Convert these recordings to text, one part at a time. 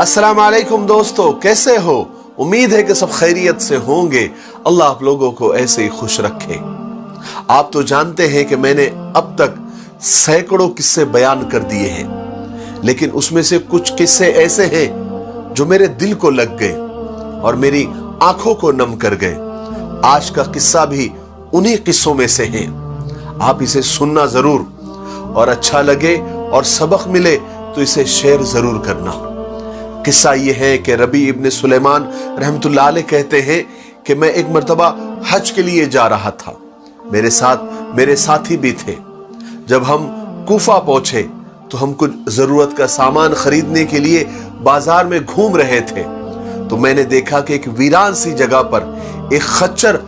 अस्सलाम वालेकुम दोस्तों, कैसे हो? उम्मीद है कि सब खैरियत से होंगे। अल्लाह आप लोगों को ऐसे ही खुश रखे। आप तो जानते हैं कि मैंने अब तक सैकड़ों किस्से बयान कर दिए हैं, लेकिन उसमें से कुछ किस्से ऐसे हैं जो मेरे दिल को लग गए और मेरी आंखों को नम कर गए। आज का किस्सा भी उन्हीं किस्सों में से है। आप इसे सुनना जरूर, और अच्छा लगे और सबक मिले तो इसे शेयर जरूर करना। किस्सा ये है कि रबी इब्न सुलेमान रहमतुल्लाह अलैह कहते हैं कि मैं एक मर्तबा हज के लिए जा रहा था। मेरे साथ मेरे साथी भी थे। जब हम कूफा पहुंचे तो हम कुछ जरूरत का सामान खरीदने के लिए बाजार में घूम रहे थे, तो मैंने देखा कि एक वीरान सी जगह पर एक खच्चर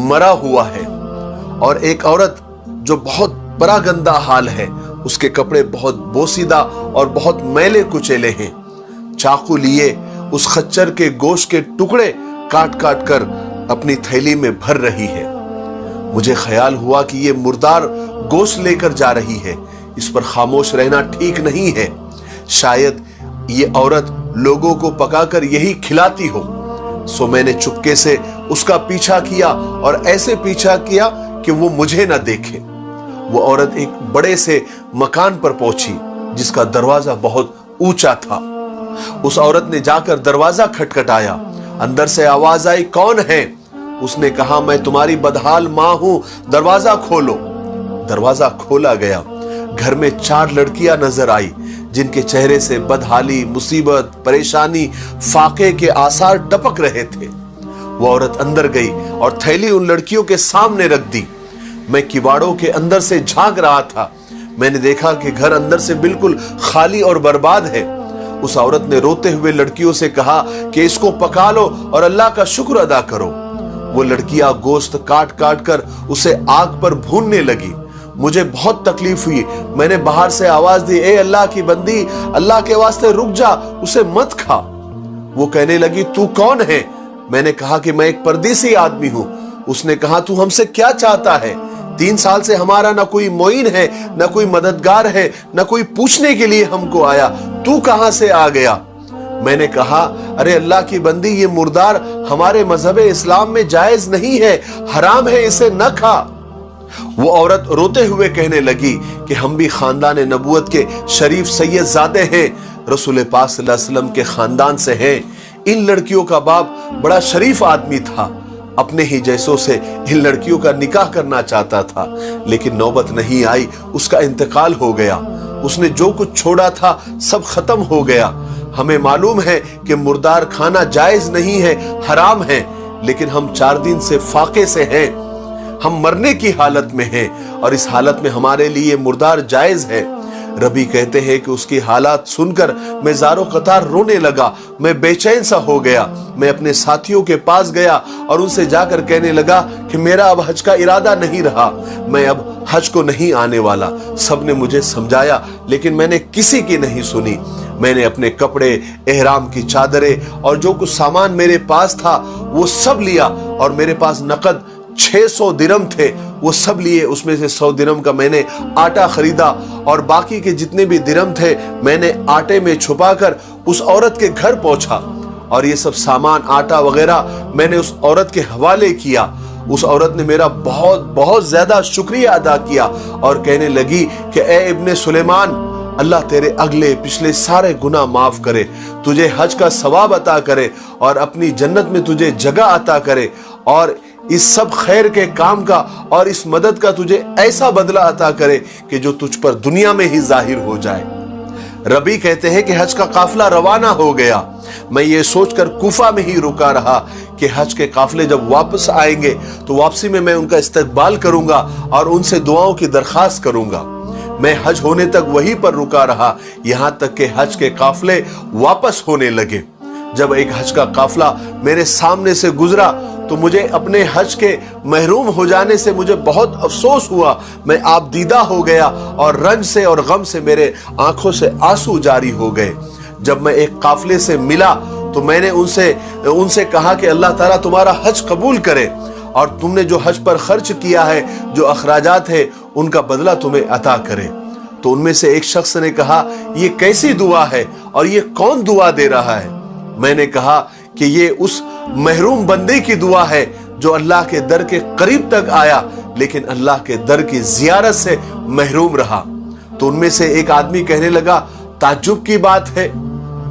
मरा हुआ है और एक औरत जो बहुत बड़ा गंदा हाल है, उसके कपड़े बहुत बोसीदा और बहुत मैले कुचेले हैं। चाकू लिए उस खच्चर के गोश्त के टुकड़े काट काट कर अपनी थैली में भर रही है। मुझे ख्याल हुआ कि ये मुर्दार गोश्त लेकर जा रही है, इस पर खामोश रहना ठीक नहीं है। शायद ये औरत लोगों को पकाकर यही खिलाती हो। सो मैंने चुपके से उसका पीछा किया और ऐसे पीछा किया कि वो मुझे ना देखे। वो औरत एक बड़े से मकान पर पहुंची जिसका दरवाजा बहुत ऊंचा था। उस औरत ने जाकर दरवाजा खटखटाया। अंदर से आवाज आई, कौन है? उसने कहा, मैं तुम्हारी बदहाल मां हूं, दरवाजा खोलो। दरवाजा खोला गया। घर में 4 लड़कियां नजर आई जिनके चेहरे से बदहाली, मुसीबत, परेशानी, फाके के आसार टपक रहे थे। वो औरत अंदर गई और थैली उन लड़कियों के सामने रख दी। मैं किवाड़ों के अंदर से झांक रहा था। मैंने देखा कि घर अंदर से बिल्कुल खाली और बर्बाद है। उस औरत ने रोते हुए लड़कियों से कहा कि इसको पका लो और अल्लाह का शुक्र अदा करो। वो लड़कियां गोश्त काट काट कर उसे आग पर भूनने लगी। मुझे बहुत तकलीफ हुई। मैंने बाहर से आवाज दी, ए अल्लाह की बंदी, अल्लाह के वास्ते रुक जा, उसे मत खा। वो कहने लगी, तू कौन है? मैंने कहा कि मैं एक परदेसी आदमी हूं। उसने कहा, तू हमसे क्या चाहता है? 3 साल से हमारा ना कोई मोइन है, ना कोई मददगार है, ना कोई पूछने के लिए हमको आया। तू कहां से आ गया? मैंने कहा, अरे अल्लाह की बंदी, ये मुर्दार हमारे मजहब इस्लाम में जायज नहीं है, हराम है, इसे न खा। वो औरत रोते हुए कहने लगी कि हम भी खानदान नबूवत के शरीफ सैयदजादे हैं, रसूल पाक सल्लल्लाहु अलैहि वसल्लम के खानदान से हैं। इन लड़कियों का बाप बड़ा शरीफ आदमी था, अपने ही जैसों से इन लड़कियों का निकाह करना चाहता था, लेकिन नौबत नहीं आई। उसका इंतकाल हो गया। उसने जो कुछ छोड़ा था सब खत्म हो गया। हमें मालूम है कि मुर्दार खाना जायज नहीं है, हराम है, लेकिन हम 4 दिन से फाके से हैं। हम मरने की हालत में हैं और इस हालत में हमारे लिए मुर्दार जायज है। रबी कहते हैं कि उसकी हालात सुनकर मैं ज़ारो कतार रोने लगा। मैं बेचैन सा हो गया। मैं अपने साथियों के पास गया और उनसे जाकर कहने लगा कि मेरा अब हज का इरादा नहीं रहा, मैं अब हज को नहीं आने वाला। सबने मुझे समझाया, लेकिन मैंने किसी की नहीं सुनी। मैंने अपने कपड़े, एहराम की चादरें और जो कुछ सामान मेरे पास था वो सब लिया, और मेरे पास नकद 600 दिरहम थे, वो सब लिए। उसमें से 100 दिरहम का मैंने आटा खरीदा और बाकी के जितने भी दिरहम थे मैंने आटे में छुपाकर उस औरत के घर पहुंचा, और ये सब सामान, आटा वगैरह मैंने उस औरत के हवाले किया। उस औरत ने मेरा बहुत बहुत ज्यादा शुक्रिया अदा किया और कहने लगी कि ए इब्ने सुलेमान, अल्लाह तेरे अगले पिछले सारे गुनाह माफ करे, तुझे हज का सवाब अता करे और अपनी जन्नत में तुझे जगह अता करे, और इस सब खैर के काम का और इस मदद का तुझे ऐसा बदला अता करे कि जो तुझ पर दुनिया में ही जाहिर हो जाए। रबी कहते हैं कि हज का काफिला रवाना हो गया। मैं ये सोचकर कूफा में ही रुका रहा कि हज के काफिले जब वापस आएंगे तो वापसी में मैं उनका इस्तकबाल करूंगा और उनसे दुआओं की दरखास्त करूंगा। मैं हज होने तक वहीं पर रुका रहा, यहां तक कि हज के काफिले वापस होने लगे। जब एक हज का काफिला मेरे सामने से गुजरा तो मुझे अपने हज के महरूम हो जाने से मुझे बहुत अफसोस हुआ। मैं आबदीदा हो गया और रंज से और गम से मेरे आंखों से आंसू जारी हो गए। जब मैं एक काफिले से मिला तो मैंने उनसे कहा कि अल्लाह ताला तुम्हारा हज कबूल करे और तुमने जो हज पर खर्च किया है, जो अखराजात है, उनका बदला तुम्हें अता करे। تو उनमें से एक शख्स ने कहा, ये कैसी दुआ है और ये कौन दुआ दे रहा है? मैंने कहा कि ये उस महरूम बंदे की दुआ है जो अल्लाह के दर के करीब तक आया लेकिन अल्लाह के दर की जियारत से महरूम रहा। तो उनमें से एक आदमी कहने लगा, ताज्जुब की बात है,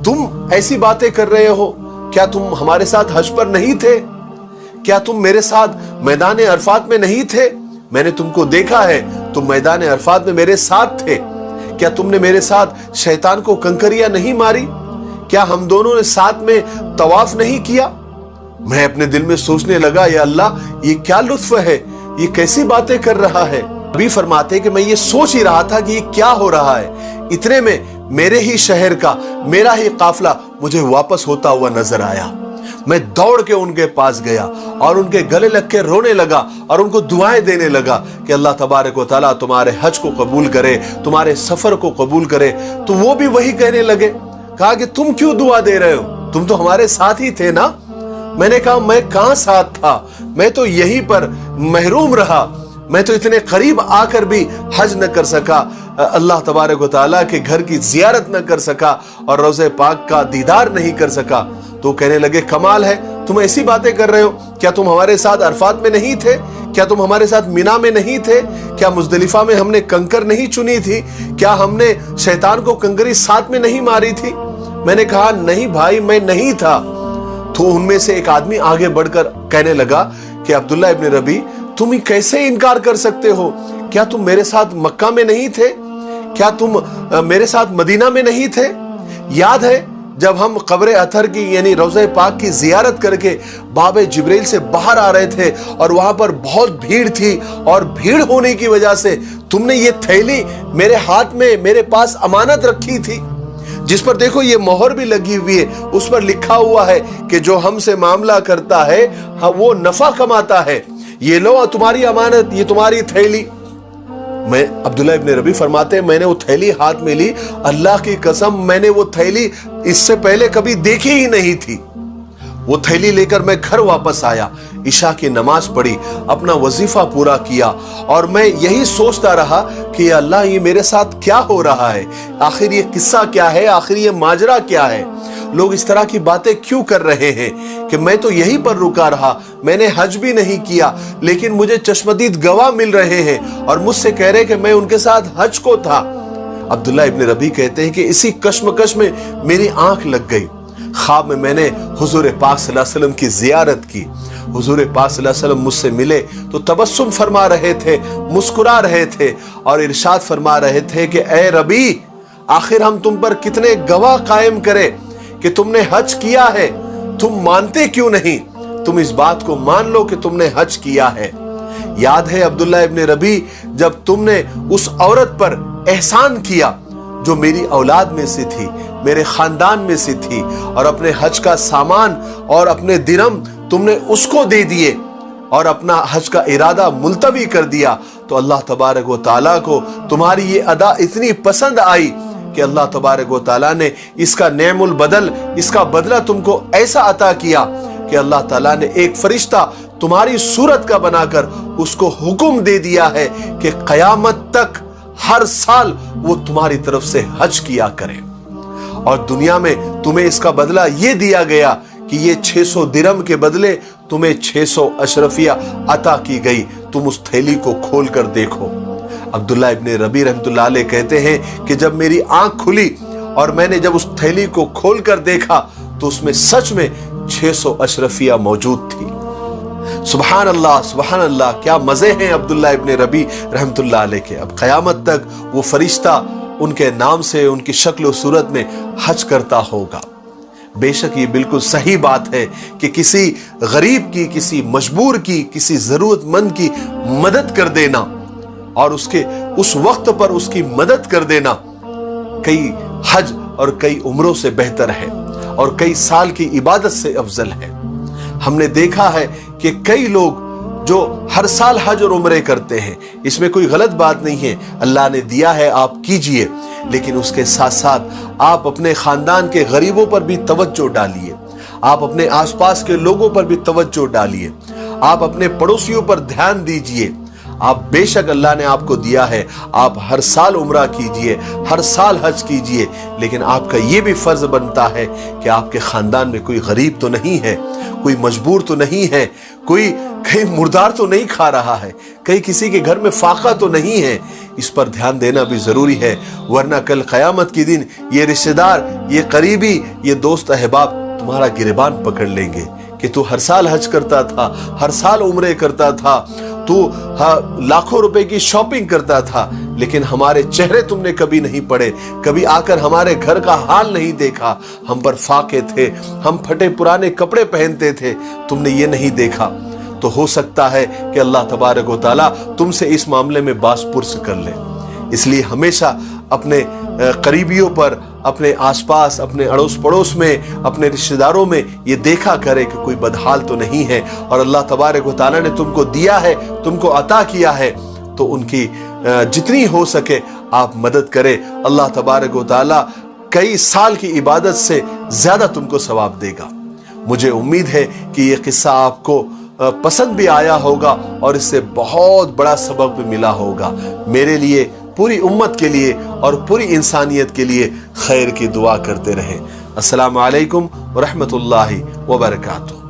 तुम ऐसी बातें कर रहे हो, क्या तुम हमारे साथ हज पर नहीं थे? क्या तुम मेरे साथ मैदान अरफात में नहीं थे? मैंने तुमको देखा है, तुम मैदान अरफात में मेरे साथ थे। क्या तुमने मेरे साथ शैतान को कंकरियां नहीं मारी? क्या हम दोनों ने साथ में तवाफ नहीं किया? मैं अपने दिल में सोचने लगा, या अल्लाह, ये क्या लुत्फ है, ये कैसी बातें कर रहा है। अभी फरमाते कि मैं ये सोच ही रहा था कि ये क्या हो रहा है, इतने में मेरे ही शहर का मेरा ही काफिला मुझे वापस होता हुआ नजर आया। मैं दौड़ के उनके पास गया और उनके गले लग के रोने लगा और उनको दुआएं देने लगा कि अल्लाह तबारक व तआला तुम्हारे हज को कबूल करे, तुम्हारे सफर को कबूल करे। तो वो भी वही कहने लगे, कहा कि तुम क्यों दुआ दे रहे हो, तुम तो हमारे साथ ही थे ना। मैंने कहा, मैं कहां साथ था, मैं तो यहीं पर महरूम रहा, मैं तो इतने करीब आकर भी हज न कर सका, अल्लाह तबारक व तआला के घर की जियारत न कर सका और रोज़े पाक का दीदार नहीं कर सका। तो कहने लगे, कमाल है, तुम ऐसी बातें कर रहे हो, क्या तुम हमारे साथ अरफात में नहीं थे? क्या तुम हमारे साथ मिना में नहीं थे? क्या मुजदलिफा में हमने कंकर नहीं चुनी थी? क्या हमने शैतान को कंकरी साथ में नहीं मारी थी? मैंने कहा, नहीं भाई, मैं नहीं था। तो उनमें से एक आदमी आगे बढ़कर कहने लगा कि अब्दुल्ला इब्न रबी, तुम ही कैसे इनकार कर सकते हो? क्या तुम मेरे साथ मक्का में नहीं थे? क्या तुम मेरे साथ मदीना में नहीं थे? याद है जब हम कब्र अथर की यानी रोज़े पाक की जियारत करके बाबे जिब्रील से बाहर आ रहे थे और वहां पर बहुत भीड़ थी और भीड़ होने की वजह से तुमने ये थैली मेरे हाथ में मेरे पास अमानत रखी थी, जिस पर देखो ये मोहर भी लगी हुई है, उस पर लिखा हुआ है कि जो हमसे मामला करता है वो नफा कमाता है। ये लो तुम्हारी अमानत, ये तुम्हारी थैली। मैं अब्दुल्ला इब्न रबी फरमाते हैं, मैंने वो थैली हाथ में ली, अल्लाह की कसम मैंने वो थैली इससे पहले कभी देखी ही नहीं थी। वो थैली लेकर मैं घर वापस आया, इशा की नमाज पढ़ी, अपना वजीफा पूरा किया और मैं यही सोचता रहा कि अल्लाह, ये मेरे साथ क्या हो रहा है, आखिर ये किस्सा क्या है, आखिर ये माजरा क्या है, लोग इस तरह की बातें क्यों कर रहे हैं कि मैं तो यहीं पर रुका रहा, मैंने हज भी नहीं किया, लेकिन मुझे चश्मदीद गवाह मिल रहे हैं और मुझसे कह रहे कि मैं उनके साथ हज को था। अब्दुल्ला इब्न रबी कहते हैं कि इसी कश्मकश में मेरी आंख लग गई। ख्वाब में मैंने हुजूर पाक सल्लल्लाहु अलैहि वसल्लम की जियारत की। हुजूर पाक सल्लल्लाहु अलैहि वसल्लम मुझसे मिले तो तबस्सुम फरमा रहे थे, मुस्कुरा रहे थे और इरशाद फरमा रहे थे कि ए रबी, आखिर हम तुम पर कितने गवाह कायम करें कि तुमने हज किया है, तुम मानते क्यों नहीं? तुम इस बात को मान लो कि तुमने हज किया है। याद है अब्दुल्ला इब्न रबी, जब तुमने उस औरत पर एहसान किया जो मेरी औलाद में से थी, मेरे खानदान में से थी, और अपने हज का सामान और अपने दिरहम तुमने उसको दे दिए और अपना हज का इरादा मुलतवी कर दिया, तो अल्लाह तबारक व तआला को तुम्हारी ये अदा इतनी पसंद आई कि अल्लाह तबारक व तआला ने इसका नेमुल बदल, इसका बदला तुमको ऐसा अता किया कि अल्लाह ताला ने एक फरिश्ता तुम्हारी सूरत का बनाकर उसको हुक्म दे दिया है कि कयामत तक हर साल वो तुम्हारी तरफ से हज किया करे। और दुनिया में तुम्हें इसका बदला ये दिया गया कि ये 600 दिरहम के बदले तुम्हें 600 अशरफिया अता की गई। तुम उस थैली को खोल कर देखो। अब्दुल्ला इब्न रबी रहमतुल्लाह अलैह कहते हैं कि जब मेरी आंख खुली और मैंने जब उस थैली को खोल कर देखा तो उसमें सच में 600 अशरफिया मौजूद थी। सुभान अल्लाह, क्या मजे हैं अब्दुल्ला इब्न रबी रहमतुल्लाह अलैह के। अब क़यामत तक वो फरिश्ता उनके नाम से, उनकी शक्ल और सूरत में हज करता होगा। बेशक ये बिल्कुल सही बात है कि किसी गरीब की, किसी मजबूर की, किसी जरूरतमंद की मदद कर देना और उसके उस वक्त पर उसकी मदद कर देना कई हज और कई उम्रों से बेहतर है और कई साल की इबादत से अफजल है। हमने देखा है कि कई लोग जो हर साल हज और उम्रे करते हैं, इसमें कोई गलत बात नहीं है, अल्लाह ने दिया है आप कीजिए, लेकिन उसके साथ साथ आप अपने खानदान के गरीबों पर भी तवज्जो डालिए, आप अपने आसपास के लोगों पर भी तवज्जो डालिए, आप अपने पड़ोसियों पर ध्यान दीजिए, آپ بے شک اللہ نے آپ کو دیا ہے، آپ ہر سال عمرہ کیجئے، ہر سال حج کیجئے، لیکن آپ کا یہ بھی فرض بنتا ہے کہ آپ کے خاندان میں کوئی غریب تو نہیں ہے، کوئی مجبور تو نہیں ہے، کوئی کہیں مردار تو نہیں کھا رہا ہے، کہیں کسی کے گھر میں فاقہ تو نہیں ہے۔ اس پر دھیان دینا بھی ضروری ہے، ورنہ کل قیامت کے دن یہ رشتہ دار، یہ قریبی، یہ دوست احباب تمہارا گریبان پکڑ لیں گے کہ تو ہر سال حج کرتا تھا، ہر سال عمرے کرتا تھا، تو لاکھوں روپے کی شاپنگ کرتا تھا، لیکن ہمارے چہرے تم نے کبھی نہیں پڑے، کبھی آ کر ہمارے گھر کا حال نہیں دیکھا، ہم پر فاقے تھے، ہم پھٹے پرانے کپڑے پہنتے تھے، تم نے یہ نہیں دیکھا۔ تو ہو سکتا ہے کہ اللہ تبارک و تعالیٰ تم سے اس معاملے میں باس پرس کر لے۔ اس لیے ہمیشہ اپنے قریبیوں پر، اپنے آس پاس، اپنے اڑوس پڑوس میں، اپنے رشتہ داروں میں یہ دیکھا کرے کہ کوئی بدحال تو نہیں ہے، اور اللہ تبارک و تعالیٰ نے تم کو دیا ہے، تم کو عطا کیا ہے، تو ان کی جتنی ہو سکے آپ مدد کرے۔ اللہ تبارک و تعالیٰ کئی سال کی عبادت سے زیادہ تم کو ثواب دے گا۔ مجھے امید ہے کہ یہ قصہ آپ کو پسند بھی آیا ہوگا اور اس سے بہت بڑا سبق بھی ملا ہوگا۔ میرے لیے، پوری امت کے لیے اور پوری انسانیت کے لیے خیر کی دعا کرتے رہیں۔ السلام علیکم ورحمۃ اللہ وبرکاتہ۔